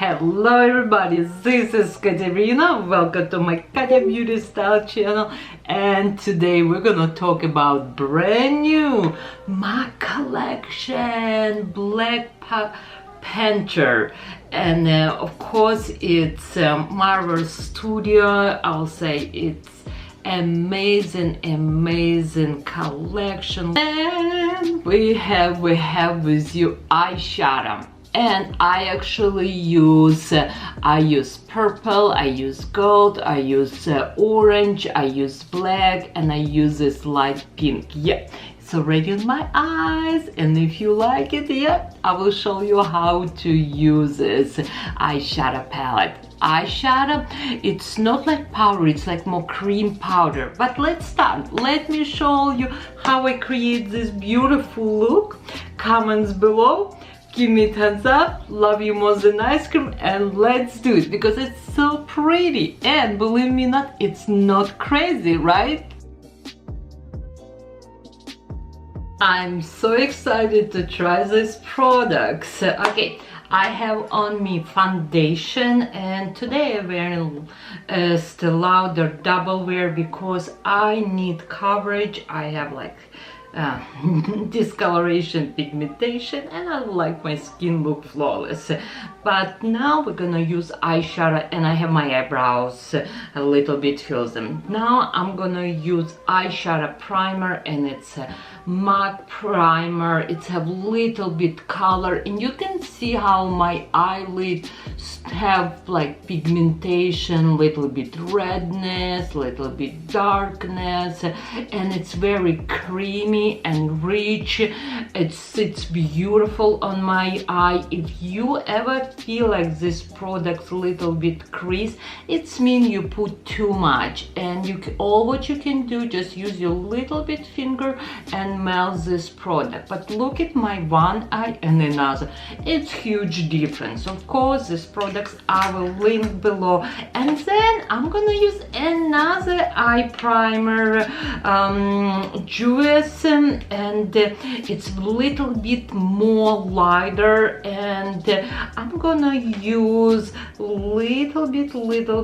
Hello everybody, this is Katerina. Welcome to my Katya Beauty Style channel, and today we're gonna talk about brand new MAC collection, Black Panther, and of course it's Marvel Studio. I'll say it's amazing collection, and we have with you eyeshadow. And I actually use purple, I use gold, I use orange, I use black, and I use this light pink. Yeah, it's already on my eyes, and if you like it, yeah, I will show you how to use this eyeshadow palette. Eyeshadow, it's not like powder, it's like more cream powder. But let's start. Let me show you how I create this beautiful look. Comments below. Give me a thumbs up, love you more than ice cream, and let's do it because it's so pretty. And believe me not, it's not crazy, right? I'm so excited to try these products. Okay, I have on me foundation, and today I'm wearing Estee Lauder double wear because I need coverage. I have like discoloration, pigmentation, and I like my skin look flawless. But now we're gonna use eyeshadow, and I have my eyebrows a little bit fill them. Now I'm gonna use eyeshadow primer, and it's a MAC primer. It's a little bit color, and you can see how my eyelid have like pigmentation, little bit redness, little bit darkness, and it's very creamy and rich. It sits beautiful on my eye. If you ever feel like this product's little bit crease, it's mean you put too much, and all what you can do, just use your little bit finger and melt this product. But look at my one eye and another, it's huge difference. Of course, these products I will link below, and then I'm gonna use another eye primer, Juice, and it's a little bit more lighter, and I'm gonna use little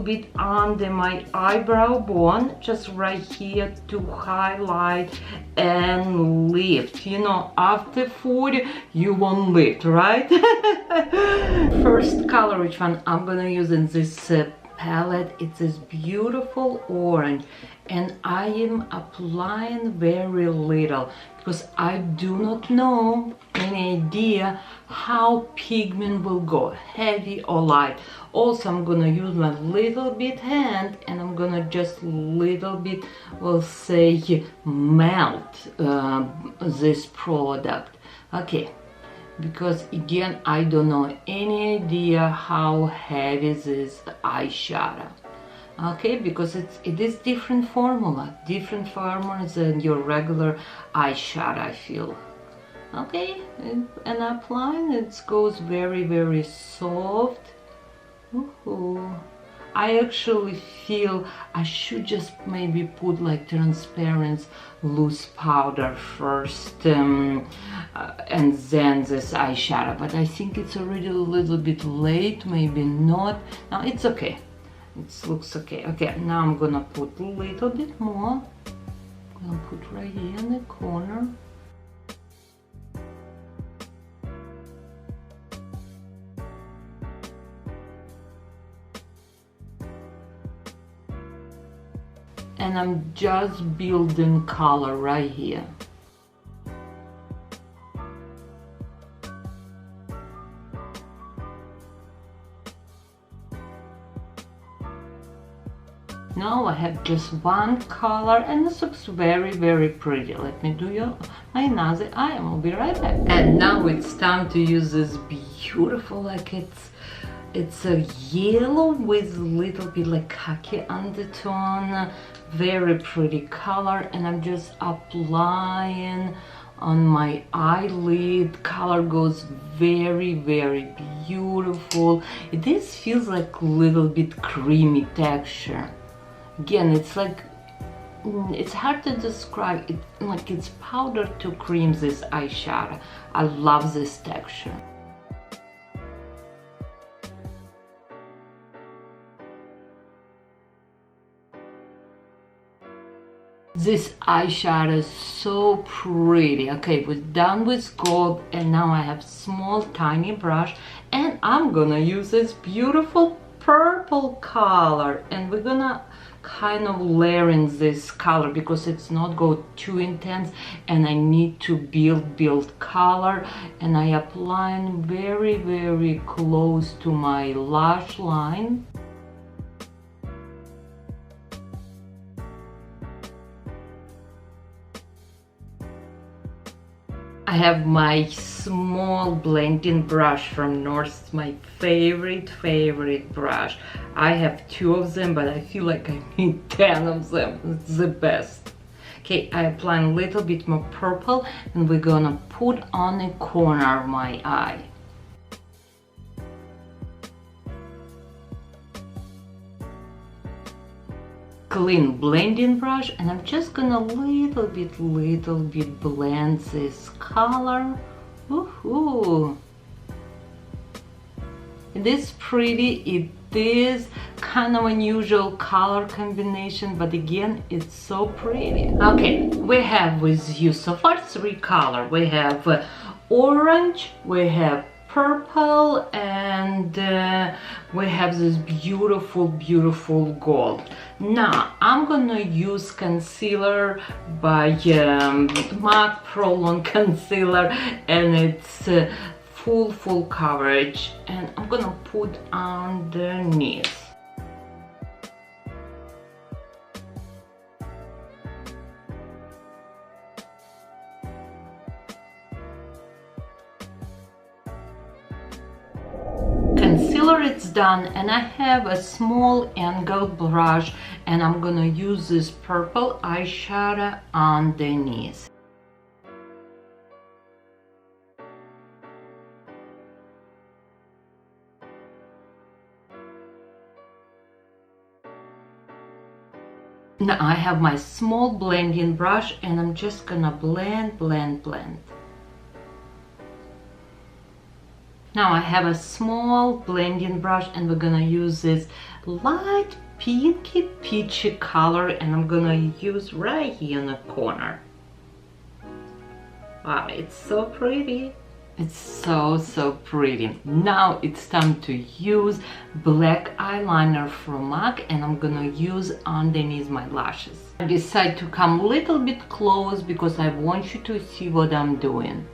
bit under my eyebrow bone, just right here, to highlight and lift. You know, after 40 you won't lift, right? First color, which one I'm gonna use in this palette, it's this beautiful orange, and I am applying very little because I do not know any idea how pigment will go, heavy or light. Also, I'm gonna use my little bit hand, and I'm gonna just little bit, we'll say, melt this product. Okay, because again, I don't know any idea how heavy this eyeshadow. Okay, because it is different formula than your regular eyeshadow, I feel. Okay, and applying, it goes very soft. I actually feel I should just maybe put like transparent loose powder first, and then this eyeshadow, but I think it's already a little bit late, maybe not. Now it's okay, it looks okay. Okay, now I'm gonna put a little bit more. I'm gonna put right here in the corner. And I'm just building color right here. Now I have just one color, and this looks very pretty. Let me do my another eye, and I'll be right back. And now it's time to use this beautiful, like it's a yellow with a little bit like khaki undertone, very pretty color, and I'm just applying on my eyelid. Color goes very beautiful. This feels like a little bit creamy texture. Again, it's like, it's hard to describe it, like it's powder to cream, this eyeshadow. I love this texture. This eyeshadow is so pretty. Okay, we're done with gold, and now I have small tiny brush, and I'm gonna use this beautiful purple color, and we're gonna kind of layer in this color because it's not go too intense, and I need to build color, and I apply very close to my lash line. I have my small blending brush from North, my favorite brush. I have 2 of them, but I feel like I need 10 of them. It's the best. Okay, I apply a little bit more purple, and we're gonna put on the corner of my eye. Clean blending brush, and I'm just gonna little bit blend this color. Woohoo! It is pretty. It is kind of unusual color combination, but again, it's so pretty. Okay, we have with you so far 3 colors. We have orange, we have purple, and we have this beautiful gold. Now I'm gonna use concealer by MAC Pro Long Concealer, and it's full coverage, and I'm gonna put underneath. Concealer it's done, and I have a small angled brush, and I'm gonna use this purple eyeshadow underneath. Now I have my small blending brush, and I'm just gonna blend. Now I have a small blending brush, and we're gonna use this light pinky peachy color, and I'm gonna use right here in the corner. Wow, it's so pretty. It's so pretty. Now it's time to use black eyeliner from MAC, and I'm gonna use underneath my lashes. I decide to come a little bit close because I want you to see what I'm doing.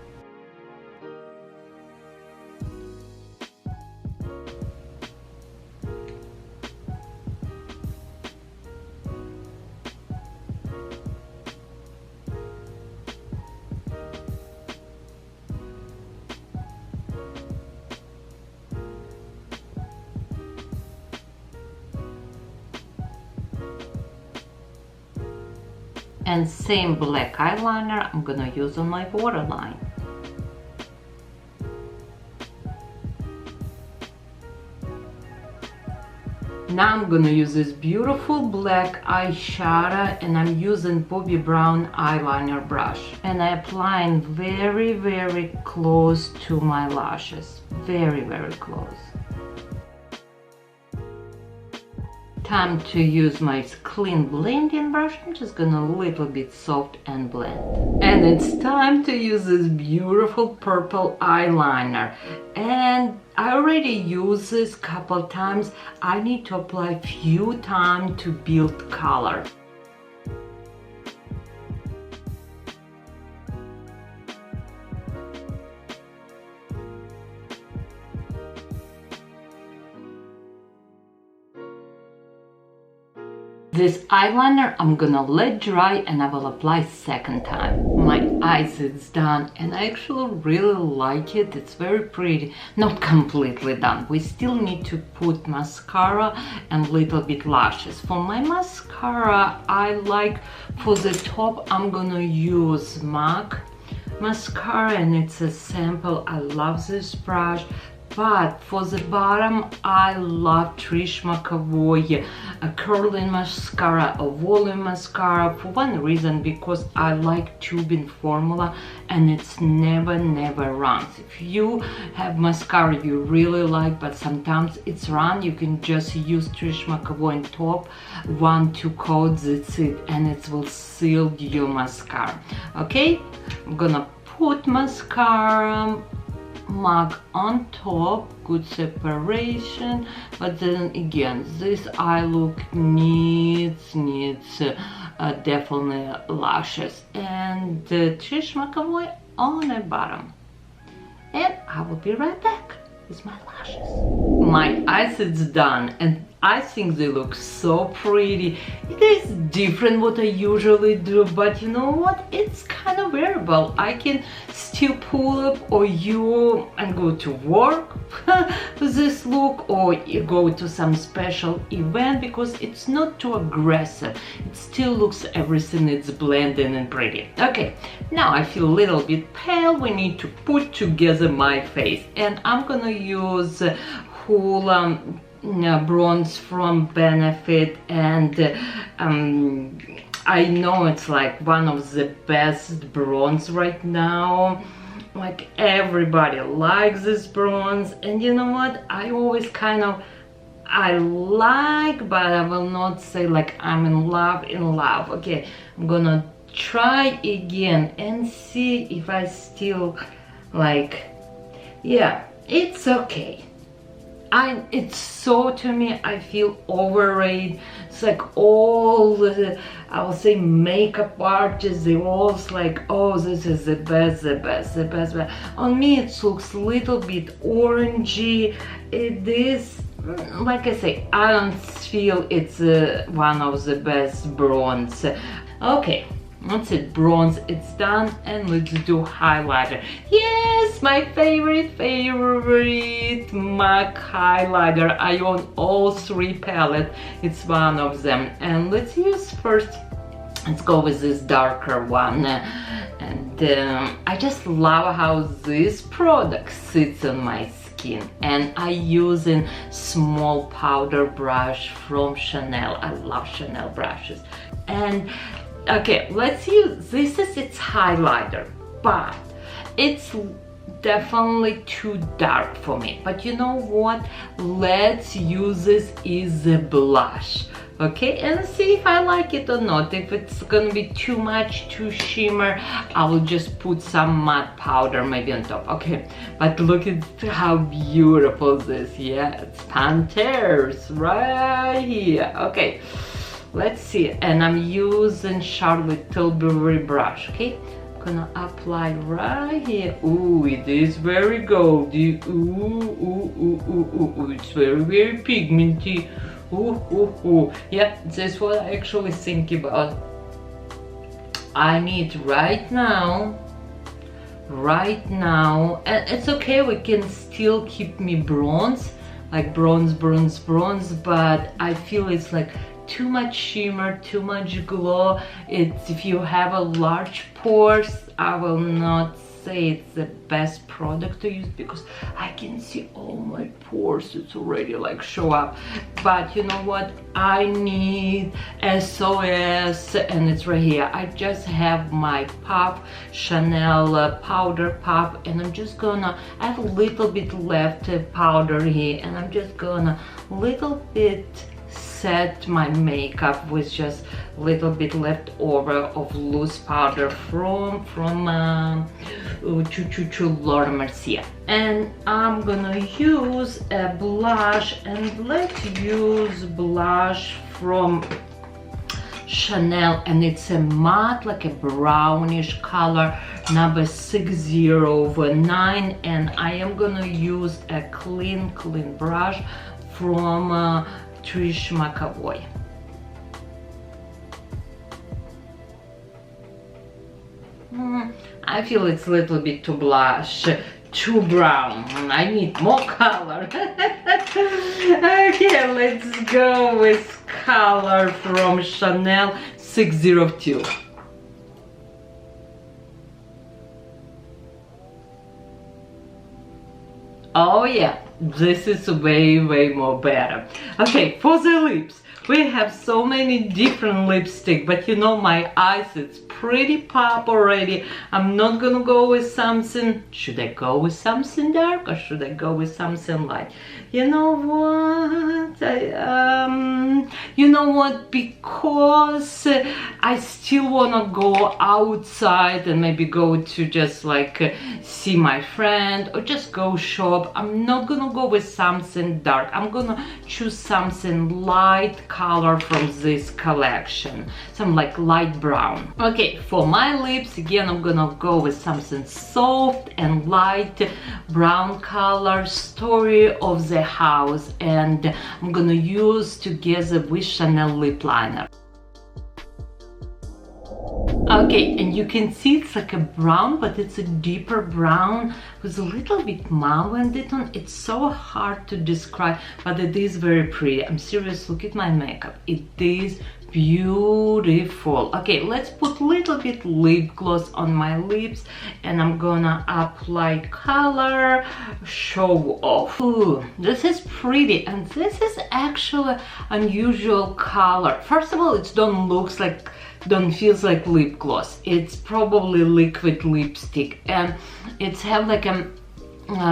And same black eyeliner I'm gonna use on my waterline. Now I'm gonna use this beautiful black eyeshadow, and I'm using Bobbi Brown eyeliner brush, and I applying very close to my lashes, very close. Time to use my clean blending brush. I'm just gonna little bit soft and blend. And it's time to use this beautiful purple eyeliner. And I already used this couple times. I need to apply few times to build color. This eyeliner I'm gonna let dry, and I will apply second time. My eyes is done, and I actually really like it. It's very pretty. Not completely done. We still need to put mascara and little bit lashes. For my mascara, I like for the top I'm gonna use MAC mascara, and it's a sample. I love this brush. But for the bottom, I love Trish McAvoy a curling mascara, a volume mascara, for one reason, because I like tubing formula and it's never runs. If you have mascara you really like but sometimes it's run, you can just use Trish McAvoy on top, 1-2 coats, that's it, and it will seal your mascara. Okay, I'm gonna put mascara mug on top, good separation, but then again this eye look needs definitely lashes, and Trish McAvoy on the bottom, and I will be right back with my lashes. My eyes is done and I think they look so pretty. It is different what I usually do, but you know what, it's kind of wearable. I can still pull up or you and go to work with this look, or you go to some special event, because it's not too aggressive. It still looks everything, it's blending and pretty. Okay, now I feel a little bit pale. We need to put together my face, and I'm gonna use whole bronze from Benefit, and I know it's like one of the best bronze right now. Like everybody likes this bronze, and you know what, I always kind of I like, but I will not say like I'm in love. Okay, I'm gonna try again and see if I still like, yeah, it's okay. It's so, to me, I feel overrated. It's like all the, I will say, makeup artists, they all like, oh, this is the best. On me it looks a little bit orangey. It is, like I say, I don't feel it's one of the best bronze. Okay, that's it, bronze, it's done, and let's do highlighter. Yes, my favorite MAC highlighter. I own all 3 palettes, it's one of them. And let's go with this darker one. And I just love how this product sits on my skin, and I use a small powder brush from Chanel. I love Chanel brushes. And okay, let's use, this is its highlighter, but it's definitely too dark for me. But you know what, let's use this as a blush, okay, and see if I like it or not. If it's gonna be too much, too shimmer, I will just put some matte powder maybe on top. Okay, but look at how beautiful this, yeah, it's Panther's right here. Okay, let's see, and I'm using Charlotte Tilbury brush. Okay, I'm gonna apply right here. Ooh, it is very goldy. Ooh, it's very pigmenty. Ooh. Yeah, that's what I actually think about. I need right now, and it's okay, we can still keep me bronze, like bronze, but I feel it's like too much shimmer, too much glow. It's, if you have a large pores, I will not say it's the best product to use, because I can see all my pores, it's already like show up. But you know what, I need SOS, and it's right here. I just have my puff, Chanel powder puff, and I'm just gonna, I have a little bit left powder here, and I'm just gonna little bit set my makeup with just a little bit left over of loose powder from Laura Mercier. And I'm gonna use a blush, and let's use blush from Chanel, and it's a matte, like a brownish color, number 609, and I am gonna use a clean brush from Trish McAvoy. I feel it's a little bit too blush, too brown. I need more color. Okay, let's go with color from Chanel 602. Oh yeah, this is way more better. Okay, for the lips, we have so many different lipstick, but you know my eyes, it's pretty pop already. I'm not gonna go with something. Should I go with something dark or should I go with something light? You know what? You know what? Because I still wanna go outside and maybe go to just like see my friend or just go shop. I'm not gonna go with something dark. I'm gonna choose something light color from this collection, some like light brown. Okay, for my lips, again, I'm gonna go with something soft and light brown color, Story of the House, and I'm gonna use together with Chanel lip liner. Okay, and you can see it's like a brown, but it's a deeper brown with a little bit mauve and it on. It's so hard to describe, but it is very pretty. I'm serious, look at my makeup. It is beautiful. Okay, let's put a little bit lip gloss on my lips and I'm gonna apply color, show off. Ooh, this is pretty, and this is actually unusual color. First of all, it don't feels like lip gloss. It's probably liquid lipstick, and it's have like a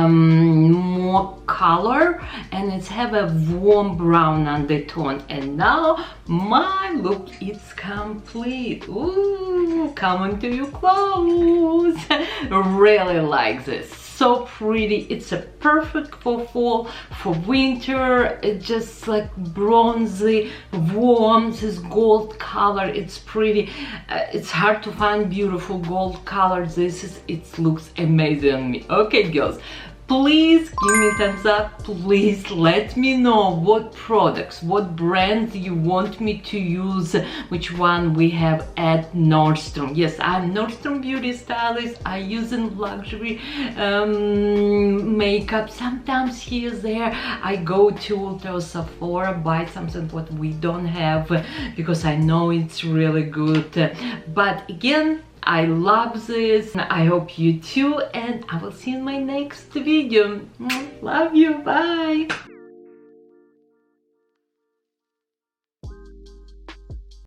more color, and it's have a warm brown undertone. And now my look is complete. Ooh, coming to you close. Really like this. So pretty. It's a perfect for fall, for winter. It's just like bronzy, warm, this gold color. It's pretty. It's hard to find beautiful gold color. It looks amazing on me. Okay, girls, please give me a thumbs up. Please let me know what products, what brands you want me to use, which one we have at Nordstrom. Yes, I'm Nordstrom beauty stylist. I use in luxury makeup. Sometimes here there I go to Ulta, Sephora, buy something what we don't have because I know it's really good. But again, I love this. I hope you too, and I will see you in my next video. Love you. Bye.